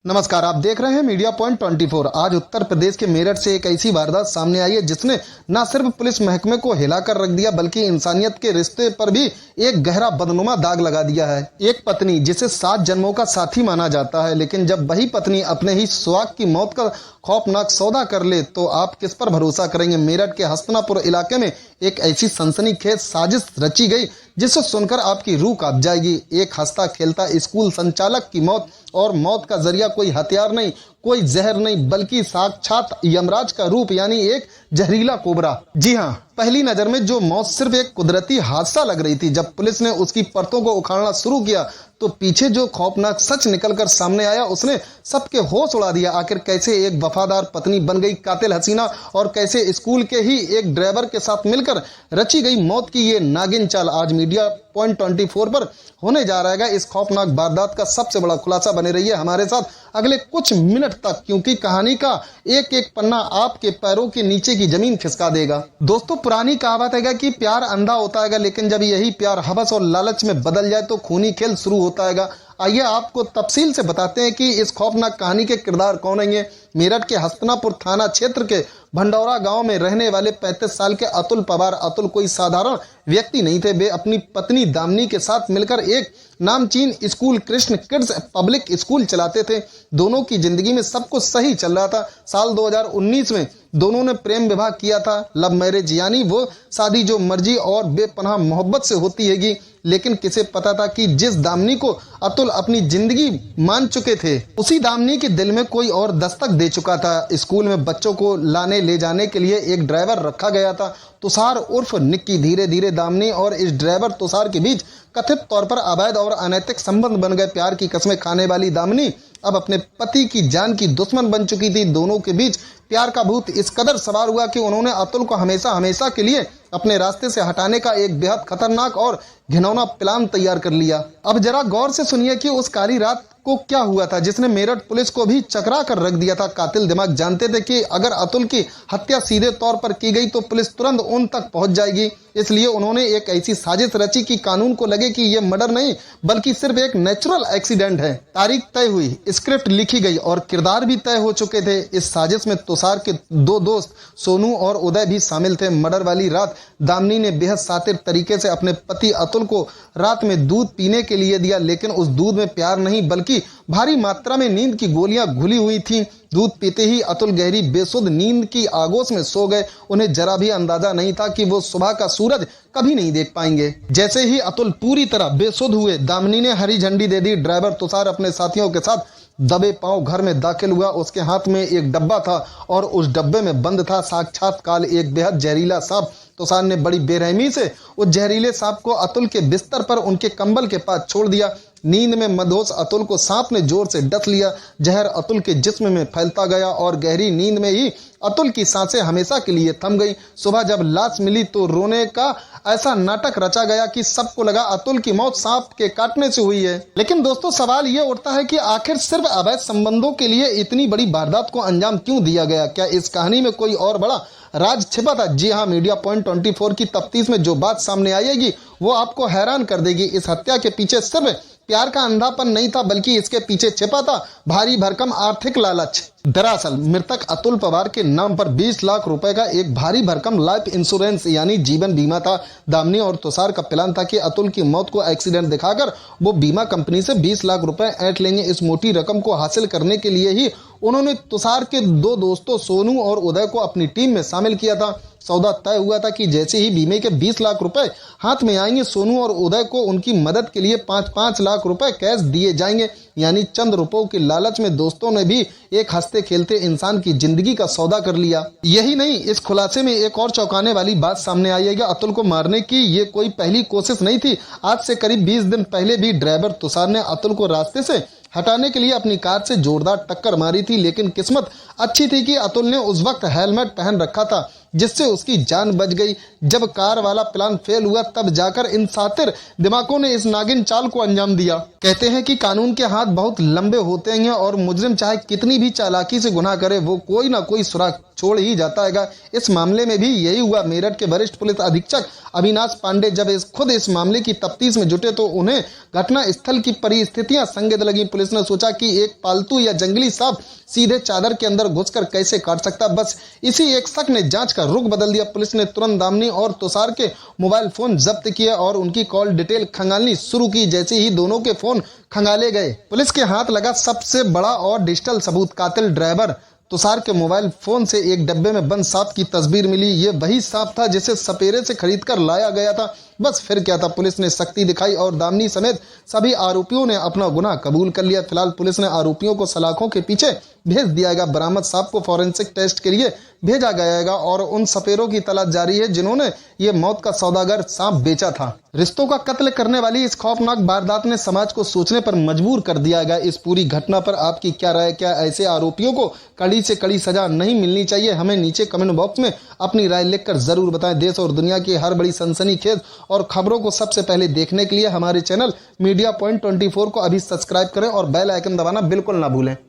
नमस्कार, आप देख रहे हैं मीडिया पॉइंट 24। आज उत्तर प्रदेश के मेरठ से एक ऐसी वारदात सामने आई है जिसने न सिर्फ पुलिस महकमे को हिलाकर रख दिया बल्कि इंसानियत के रिश्ते पर भी एक गहरा बदनुमा दाग लगा दिया है। एक पत्नी जिसे 7 जन्मों का साथी माना जाता है, लेकिन जब वही पत्नी अपने ही सुहाग की मौत का खौफनाक सौदा कर ले तो आप किस पर भरोसा करेंगे। मेरठ के हस्तिनापुर इलाके में एक ऐसी सनसनीखेज साजिश रची गई जिसे सुनकर आपकी रूह कांप जाएगी। एक हंसता खेलता स्कूल संचालक की मौत, और मौत का जरिया कोई हथियार नहीं, कोई जहर नहीं, बल्कि साक्षात यमराज का रूप यानी एक जहरीला कोबरा। जी हाँ, पहली नजर में जो मौत सिर्फ एक कुदरती हादसा लग रही थी, जब पुलिस ने उसकी परतों को उखाड़ना शुरू किया तो पीछे जो खौफनाक सच निकलकर सामने आया उसने सबके होश उड़ा दिया। आखिर कैसे एक वफादार पत्नी बन गई कातिल हसीना, और कैसे स्कूल के ही एक ड्राइवर के साथ मिलकर रची गई मौत की ये नागिन चाल, आज मीडिया पॉइंट 24 पर होने जा रहा है। इस खौफनाक वारदात का सबसे बड़ा खुलासा बने रहिए हमारे साथ अगले कुछ मिनट तक, क्योंकि कहानी का एक एक पन्ना आपके पैरों के नीचे की जमीन खिसका देगा। दोस्तों, पुरानी कहावत है कि प्यार अंधा होता है, लेकिन जब यही प्यार हवस और लालच में बदल जाए तो खूनी खेल शुरू होता है। आइए आपको तफसील से बताते हैं कि इस खौफनाक कहानी के किरदार कौन हैं। मेरठ के हस्तिनापुर थाना क्षेत्र के भंडौरा गांव में रहने वाले 35 साल के अतुल पवार। अतुल कोई साधारण व्यक्ति नहीं थे। वे अपनी पत्नी दामिनी के साथ मिलकर एक नामचीन school Krishna kids public school चलाते थे। दोनों की जिंदगी में सब कुछ सही चल रहा था। साल 2019 में दोनों ने प्रेम विवाह किया था, लव मैरिज, यानी वो शादी जो मर्जी और बेपनाह मोहब्बत से होती हैगी। लेकिन किसे पता था कि जिस दामिनी को अतुल अपनी जिंदगी मान चुके थे, उसी दामिनी के दिल में कोई और दस्तक दे चुका था। स्कूल में बच्चों को लाने ले जाने के लिए एक ड्राइवर रखा गया था, तुषार उर्फ निक्की। धीरे धीरे दामिनी और इस ड्राइवर तुषार के बीच कथित तौर पर अवैध और अनैतिक संबंध बन गए। प्यार की कस्में खाने वाली दामिनी अब अपने पति की जान की दुश्मन बन चुकी थी। दोनों के बीच प्यार का भूत इस कदर सवार हुआ कि उन्होंने अतुल को हमेशा हमेशा के लिए अपने रास्ते से हटाने का एक बेहद खतरनाक और घिनौना प्लान तैयार कर लिया। अब जरा गौर से सुनिए कि उस काली रात को क्या हुआ था जिसने मेरठ पुलिस को भी चकरा कर रख दिया था। कातिल दिमाग जानते थे कि अगर अतुल की हत्या सीधे तौर पर की गई तो पुलिस तुरंत उन तक पहुंच जाएगी, इसलिए उन्होंने एक ऐसी साजिश रची कि कानून को लगे कि यह मर्डर नहीं बल्कि सिर्फ एक नेचुरल एक्सीडेंट है। तारीख तय हुई, स्क्रिप्ट लिखी गई और किरदार भी तय हो चुके थे। इस साजिश में तुषार के 2 दोस्त सोनू और उदय भी शामिल थे। मर्डर वाली रात दामिनी ने बेहद शातिर तरीके से अपने पति अतुल को रात में दूध पीने के लिए दिया, लेकिन उस दूध में प्यार नहीं बल्कि भारी मात्रा में नींद की गोलियां घुली हुई थीं। दूध पीते ही अतुल गहरी बेसुध नींद की आगोश में सो गए। उन्हें जरा भी अंदाजा नहीं था कि वो सुबह का सूरज कभी नहीं देख पाएंगे। जैसे ही अतुल पूरी तरह बेसुध हुए, दामिनी ने हरी झंडी दे दी। ड्राइवर तुषार अपने साथियों के साथ दबे पांव घर में दाखिल हुआ। उसके हाथ में एक डब्बा था और उस डब्बे में बंद था साक्षात काल एक बेहद जहरीला सांप। तुषार ने बड़ी बेरहमी से उस जहरीले सांप को अतुल के बिस्तर पर उनके कंबल के पास छोड़ दिया। नींद में मदहोश अतुल को सांप ने जोर से डस लिया। जहर अतुल के जिस्म में फैलता गया और गहरी नींद में ही अतुल की सांसें हमेशा के लिए थम गई। सुबह जब लाश मिली तो रोने का ऐसा नाटक रचा गया कि सबको लगा अतुल की मौत सांप के काटने से हुई है। लेकिन दोस्तों, सवाल ये उठता है कि आखिर सिर्फ अवैध संबंधों के लिए इतनी बड़ी वारदात को अंजाम क्यों दिया गया? क्या इस कहानी में कोई और बड़ा राज छिपा था? जी हाँ, मीडिया पॉइंट 24 की तफ्तीश में जो बात सामने आएगी वो आपको हैरान कर देगी। इस हत्या के पीछे सिर्फ प्यार का अंधापन नहीं था बल्कि इसके पीछे छिपा था भारी भरकम आर्थिक लालच। दरअसल मृतक अतुल पवार के नाम पर 20 लाख रुपए का एक भारी भरकम लाइफ इंश्योरेंस यानी जीवन बीमा था। दामिनी और तुषार का प्लान था कि अतुल की मौत को एक्सीडेंट दिखाकर वो बीमा कंपनी से 20 लाख रुपए ऐंठ लेंगे। इस मोटी रकम को हासिल करने के लिए ही उन्होंने तुषार के 2 दोस्तों सोनू और उदय को अपनी टीम में शामिल किया था। सौदा तय हुआ था कि जैसे ही बीमे के 20 लाख रुपए हाथ में आएंगे, सोनू और उदय को उनकी मदद के लिए 5-5 लाख रुपए कैश दिए जाएंगे। यानी चंद रुपयों की लालच में दोस्तों ने भी एक हंसते खेलते इंसान की जिंदगी का सौदा कर लिया। यही नहीं, इस खुलासे में एक और चौंकाने वाली बात सामने आई है कि अतुल को मारने की ये कोई पहली कोशिश नहीं थी। आज से करीब 20 दिन पहले भी ड्राइवर तुषार ने अतुल को रास्ते से हटाने के लिए अपनी कार से जोरदार टक्कर मारी थी, लेकिन किस्मत अच्छी थी कि अतुल ने उस वक्त हेलमेट पहन रखा था जिससे उसकी जान बच गई। जब कार वाला प्लान फेल हुआ तब जाकर इन शातिर दिमागों ने इस नागिन चाल को अंजाम दिया। कहते हैं कि कानून के हाथ बहुत लंबे होते हैं और मुजरिम चाहे कितनी भी चालाकी से गुनाह करे वो कोई ना कोई सुराग छोड़ ही जाता है। इस मामले में भी यही हुआ। मेरठ के वरिष्ठ पुलिस अधीक्षक अविनाश पांडे जब खुद इस मामले की तफ्तीश में जुटे तो उन्हें घटना स्थल की परिस्थितियां संदिग्ध लगी। पुलिस ने सोचा कि एक पालतू या जंगली सांप सीधे चादर के अंदर घुसकर कैसे काट सकता। बस इसी एक शक ने जांच का रुख बदल दिया। पुलिस ने तुरंत दामिनी और तुषार के मोबाइल फोन जब्त किए और उनकी कॉल डिटेल खंगालनी शुरू की। जैसे ही दोनों के फोन खंगाले गए, पुलिस के हाथ लगा सबसे बड़ा और डिजिटल सबूत। कातिल ड्राइवर तुषार के मोबाइल फोन से एक डब्बे में बंद सांप की तस्वीर मिली। ये वही सांप था जिसे सपेरे से खरीदकर लाया गया था। बस फिर क्या था, पुलिस ने सख्ती दिखाई और दामिनी समेत सभी आरोपियों ने अपना गुनाह कबूल कर लिया। फिलहाल पुलिस ने आरोपियों को सलाखों के पीछे भेज दिया गया। बरामद सांप को फॉरेंसिक टेस्ट के लिए भेजा गया और उन सपेरों की तलाश जारी है जिन्होंने ये मौत का सौदागर सांप बेचा था। रिश्तों का कत्ल करने वाली इस खौफनाक वारदात ने समाज को सोचने पर मजबूर कर दिया गया। इस पूरी घटना पर आपकी क्या राय? क्या ऐसे आरोपियों को कड़ी से कड़ी सजा नहीं मिलनी चाहिए? हमें नीचे कमेंट बॉक्स में अपनी राय लिखकर जरूर बताएं। देश और दुनिया की हर बड़ी सनसनीखेज और खबरों को सबसे पहले देखने के लिए हमारे चैनल मीडिया पॉइंट 24 को अभी सब्सक्राइब करें और बेल आइकन दबाना बिल्कुल ना भूलें।